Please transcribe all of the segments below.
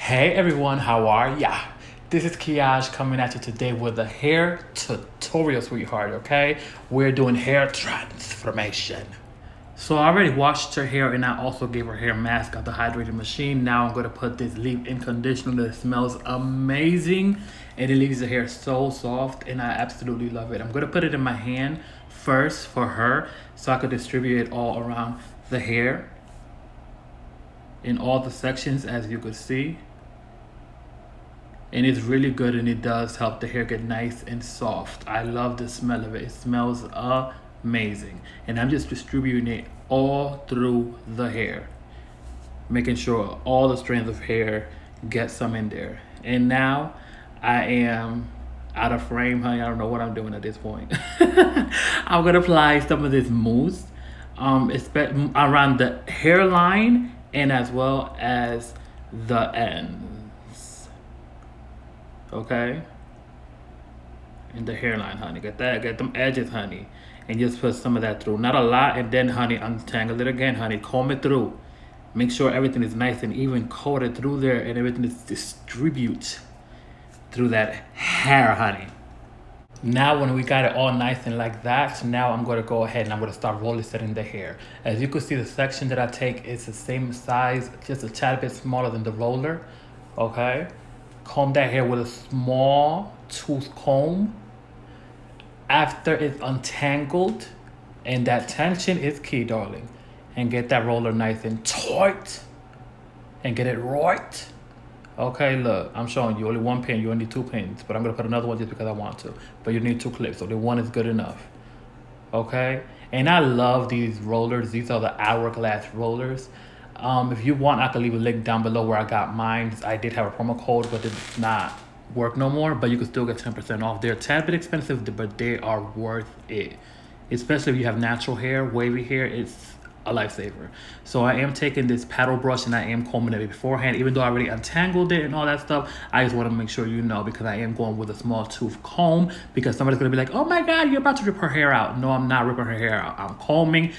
Hey everyone, how are ya? This is Kiaaj coming at you today with a hair tutorial, sweetheart, okay? We're doing hair transformation. So I already washed her hair and I also gave her hair mask at the hydrating machine. Now I'm gonna put this leave-in conditioner that smells amazing and it leaves the hair so soft and I absolutely love it. I'm gonna put it in my hand first for her so I could distribute it all around the hair in all the sections, as you could see. And it's really good and it does help the hair get nice and soft. I love the smell of it. It smells amazing. And I'm just distributing it all through the hair, making sure all the strands of hair get some in there. And now I am out of frame, honey. I don't know what I'm doing at this point. I'm gonna apply some of this mousse around the hairline and as well as the ends. Okay, in the hairline, honey. Get them edges, honey, and just put some of that through. Not a lot, and then, honey, untangle it again, honey. Comb it through. Make sure everything is nice and even coated through there, and everything is distribute through that hair, honey. Now when we got it all nice and like that, now I'm going to go ahead and I'm going to start rolling setting the hair. As you can see, the section that I take is the same size, just a tad bit smaller than the roller. Okay, comb that hair with a small tooth comb. After it's untangled, and that tension is key, darling, and get that roller nice and tight and get it right. Okay, look, I'm showing you only one pin. You only need 2 pins, but I'm gonna put another one just because I want to. But you need 2 clips, so the one is good enough. Okay, and I love these rollers. These are the hourglass rollers. If you want, I can leave a link down below where I got mine. I did have a promo code, but it's not work no more. But you can still get 10% off. They're a tad bit expensive, but they are worth it. Especially if you have natural hair, wavy hair, it's a lifesaver. So I am taking this paddle brush and I am combing it beforehand. Even though I already untangled it and all that stuff, I just want to make sure you know, because I am going with a small tooth comb, because somebody's going to be like, oh my God, you're about to rip her hair out. No, I'm not ripping her hair out. I'm combing.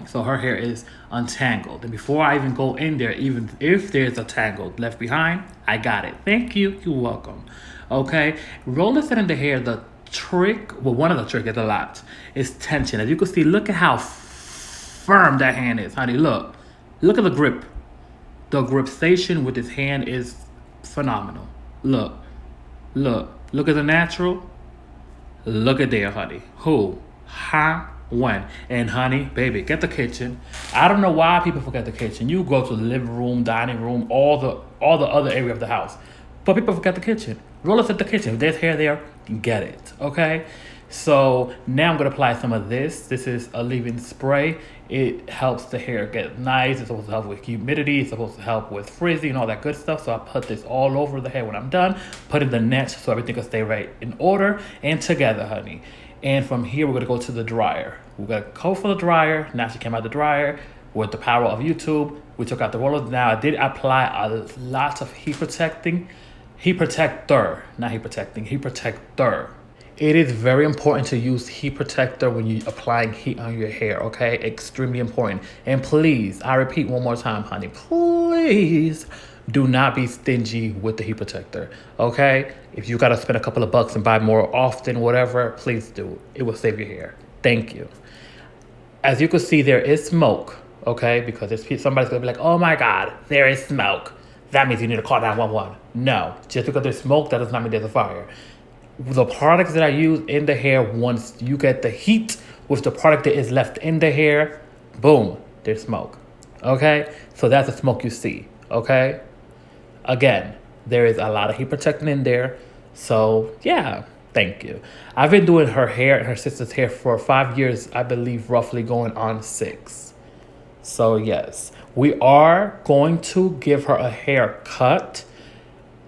So her hair is untangled. And before I even go in there, even if there's a tangle left behind, I got it. Thank you. You're welcome. Okay. Roller set in the hair, the trick, well, one of the tricks, is a lot, is tension. As you can see, look at how firm that hand is, honey. Look at the grip. The gripsation with this hand is phenomenal. Look at the natural. Look at there, honey. Who, how, when? And honey, baby, get the kitchen. I don't know why people forget the kitchen. You go to the living room, dining room, all the other area of the house, but people forget the kitchen. Roll us at the kitchen. If there's hair there, get it. Okay. So now I'm going to apply some of this. This is a leave-in spray. It helps the hair get nice. It's supposed to help with humidity. It's supposed to help with frizzy and all that good stuff. So I put this all over the hair when I'm done. Put in the net so everything can stay right in order and together, honey. And from here, we're going to go to the dryer. We're going to go for the dryer. Now she came out the dryer with the power of YouTube. We took out the rollers. Now I did apply a lot of heat protector. It is very important to use heat protector when you're applying heat on your hair, okay? Extremely important. And please, I repeat one more time, honey, please do not be stingy with the heat protector, okay? If you gotta spend a couple of bucks and buy more often, whatever, please do. It will save your hair. Thank you. As you can see, there is smoke, okay? Because somebody's gonna be like, oh my God, there is smoke. That means you need to call 911. No, just because there's smoke, that does not mean there's a fire. The products that I use in the hair, once you get the heat with the product that is left in the hair, boom, there's smoke. Okay, so that's the smoke you see. Okay, again, there is a lot of heat protectant in there. So yeah, thank you. I've been doing her hair and her sister's hair for 5 years, I believe, roughly going on 6. So yes, we are going to give her a haircut.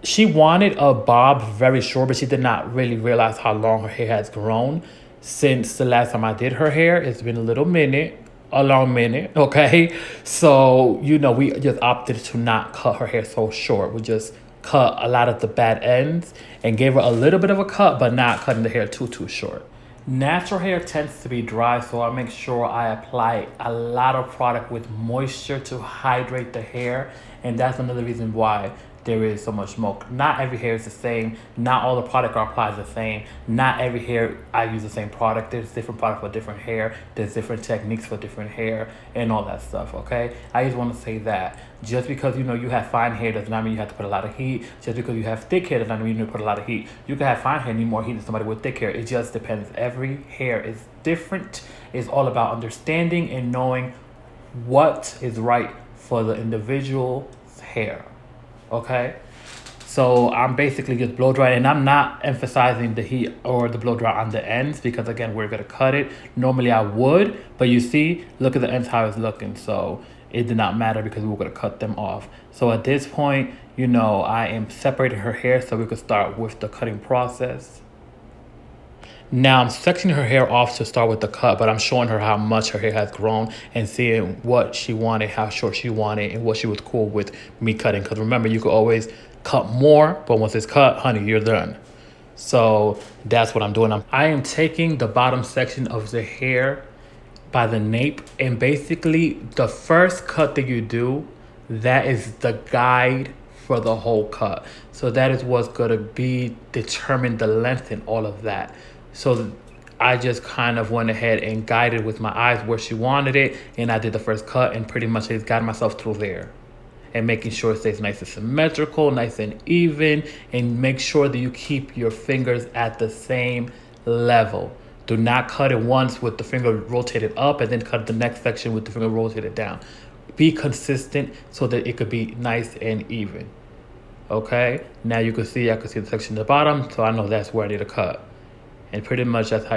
She wanted a bob very short, but she did not really realize how long her hair has grown since the last time I did her hair. It's been a long minute, okay? So, you know, we just opted to not cut her hair so short. We just cut a lot of the bad ends and gave her a little bit of a cut, but not cutting the hair too short. Natural hair tends to be dry, so I make sure I apply a lot of product with moisture to hydrate the hair and that's another reason why there is so much smoke. Not every hair is the same. Not all the product I apply is the same. Not every hair I use the same product. There's different product for different hair. There's different techniques for different hair and all that stuff, okay? I just want to say that just because you have fine hair does not mean you have to put a lot of heat. Just because you have thick hair does not mean you need to put a lot of heat. You can have fine hair and need more heat than somebody with thick hair. It just depends. Every hair is different. It's all about understanding and knowing what is right for the individual's hair. Okay, so I'm basically just blow drying, and I'm not emphasizing the heat or the blow dry on the ends because again we're gonna cut it. Normally I would, but you see, look at the ends how it's looking. So it did not matter because we were gonna cut them off. So at this point, I am separating her hair so we could start with the cutting process. Now I'm sectioning her hair off to start with the cut, but I'm showing her how much her hair has grown and seeing what she wanted, how short she wanted, and what she was cool with me cutting. Because remember, you could always cut more, but once it's cut, honey, you're done. So that's what I'm doing. I am taking the bottom section of the hair by the nape, and basically the first cut that you do, that is the guide for the whole cut. So that is what's gonna be determine the length and all of that. So I just kind of went ahead and guided with my eyes where she wanted it, and I did the first cut and pretty much just guided myself through there and making sure it stays nice and symmetrical, nice and even, and make sure that you keep your fingers at the same level. Do not cut it once with the finger rotated up and then cut the next section with the finger rotated down. Be consistent so that it could be nice and even. Okay, now I could see the section at the bottom, so I know that's where I need to cut. And pretty much that's how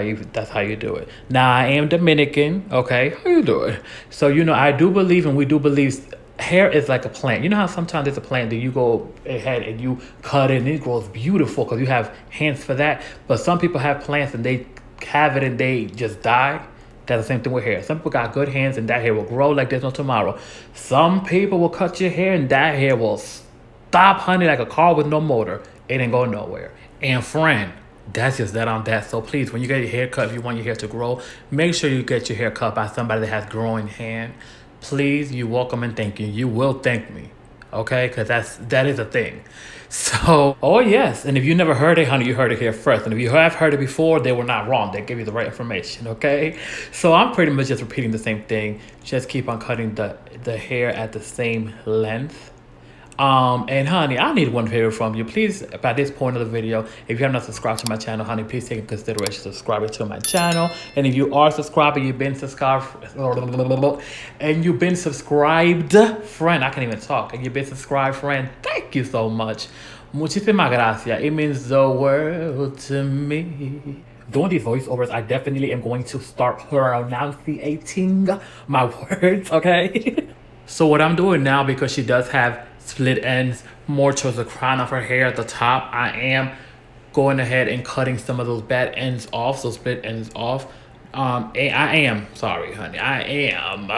you do it. Now I am Dominican, okay? How you doing? So I do believe, and we do believe, hair is like a plant. You know how sometimes there's a plant that you go ahead and you cut it and it grows beautiful because you have hands for that. But some people have plants and they have it and they just die. That's the same thing with hair. Some people got good hands and that hair will grow like there's no tomorrow. Some people will cut your hair and that hair will stop, honey, like a car with no motor. It ain't going nowhere. And friend, that's just that on that. So please, when you get your hair cut, if you want your hair to grow, make sure you get your hair cut by somebody that has growing hand. Please, you're welcome and thank you. You will thank me, okay? Because that is a thing. So, oh yes, and if you never heard it, honey, you heard it here first. And if you have heard it before, they were not wrong. They gave you the right information, okay? So I'm pretty much just repeating the same thing. Just keep on cutting the hair at the same length. And honey, I need one favor from you. Please, by this point of the video, if you have not subscribed to my channel, honey, please take in consideration subscribing to my channel. And if you are subscribed and you've been subscribed, friend, I can't even talk. And you've been subscribed, friend, thank you so much. Muchísimas gracias. It means the world to me. Doing these voiceovers, I definitely am going to start pronunciating my words, okay? So what I'm doing now, because she does have split ends more towards the crown of her hair at the top, I am going ahead and cutting some of those bad ends off, so split ends off. I am sorry, honey. I am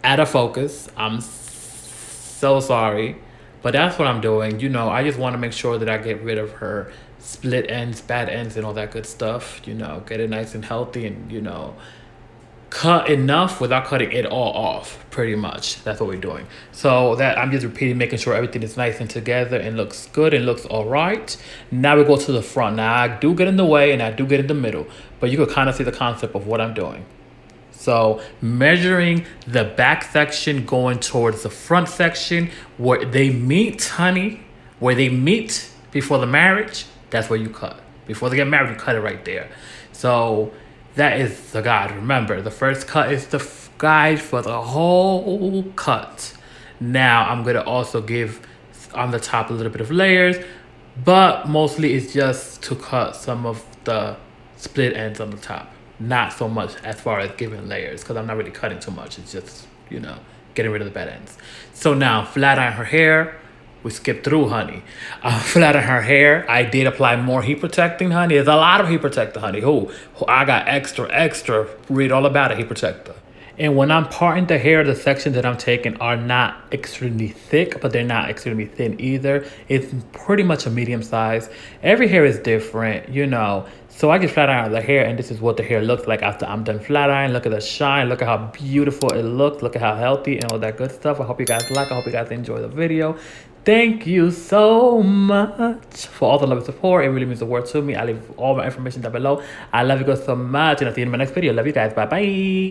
out of focus. I'm so sorry, but that's what I'm doing. I just want to make sure that I get rid of her split ends, bad ends, and all that good stuff. Get it nice and healthy, and cut enough without cutting it all off. Pretty much that's what we're doing. So that I'm just repeating, making sure everything is nice and together and looks good and looks all right. Now we go to the front. Now I do get in the way and I do get in the middle, but you can kind of see the concept of what I'm doing. So measuring the back section going towards the front section where they meet, honey, where they meet before the marriage, that's where you cut. Before they get married, you cut it right there. So that is the guide. Remember, the first cut is the guide for the whole cut. Now, I'm going to also give on the top a little bit of layers, but mostly it's just to cut some of the split ends on the top. Not so much as far as giving layers, because I'm not really cutting too much. It's just, getting rid of the bad ends. So now, flat iron her hair. We skipped through, honey. Flat on her hair. I did apply more heat protecting, honey. There's a lot of heat protector, honey. I got extra. Read all about a heat protector. And when I'm parting the hair, the sections that I'm taking are not extremely thick, but they're not extremely thin either. It's pretty much a medium size. Every hair is different, you know. So I just flat iron the hair, and this is what the hair looks like after I'm done flat iron. Look at the shine. Look at how beautiful it looks. Look at how healthy and all that good stuff. I hope you guys like. I hope you guys enjoy the video. Thank you so much for all the love and support. It really means the world to me. I leave all my information down below. I love you guys so much, and I'll see you in my next video. Love you guys. Bye bye.